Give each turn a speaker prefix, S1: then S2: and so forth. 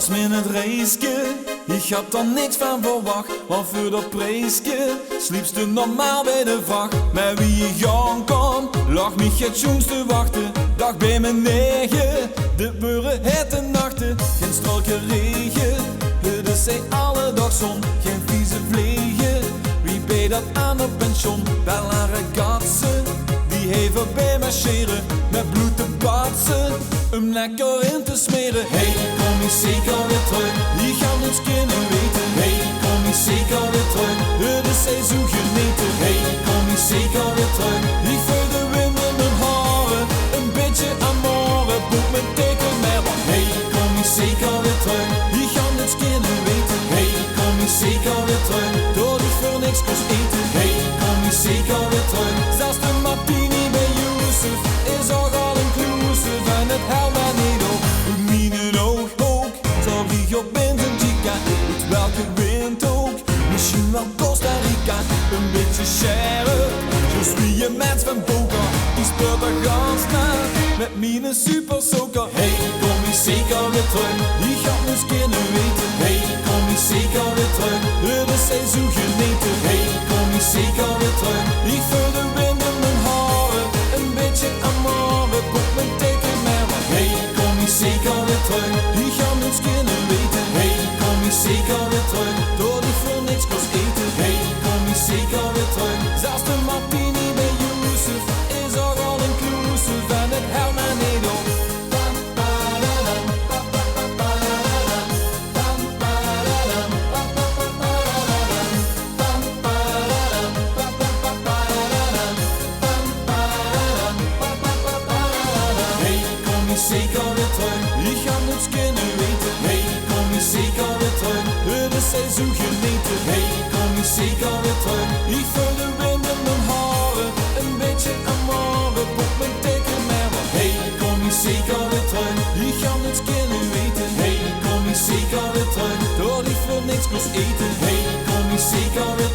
S1: was me het reisje, ik had er niks van verwacht. Maar voor dat prijsje sliepst u normaal bij de vracht. Maar wie je gaan kan, lag me het jongens te wachten. Dag bij mijn negen, de buren hete nachten. Geen stralke regen, het is zij alle dag zon. Geen vieze vliegen, wie bij dat aan het pension. Wel een ragazze, die heeft erbij marcheren. Met bloed te batsen, om lekker in te smeren. Hey, kom je zeker weer terug, die gaan ons kunnen weten. Hey, kom je zeker weer terug, het is seizoen genieten. Hey, kom je zeker weer terug, ik voel de wind in mijn haren. Een beetje amore, boek mijn teken meer. Hey, kom je zeker weer terug, die gaan ons kunnen weten. Hey, kom je zeker weer terug, door die voor niks kost eten. Hey, kom je zeker weer terug, zelfs de martini bij Yusuf is al all-inclusive en het helpt mij niet op. Mine oog ook, zo vlieg op in zijn chica, uit welke wind ook, misschien wel Costa Rica. Een beetje sheriff, zoals wie een mens van poker, die speelt er gans na, met mine super soaker. Hey, kom je zeker weer terug, die gaat ons kunnen weten. Hey, kom je zeker weer terug, het is seizoen genieten. Hey, kom je zeker weer terug, ik voel de wind in mijn haren. Een beetje amore, boek mijn teken meer. Hey, kom je zeker weer terug, die gaan ons kunnen weten. Hey, kom je zeker weer terug, door die voor niks kost eten. Hey, kom je zeker weer terug, zelfs de martini bij Yusuf is al all-inclusive en het helpt mij niet op. Zeker weer terug, ik ga ons kunnen weten. Hey, kom je zeker weer terug, het is seizoen genieten. Hey, kom je zeker weer terug, ik voel de wind in mijn haren. Een beetje amore, boek mijn teken meer. Hey, kom je zeker weer terug, ik ga ons kunnen weten. Hey, kom je zeker weer terug, door die voor niks kost eten. Hey, kom je zeker weer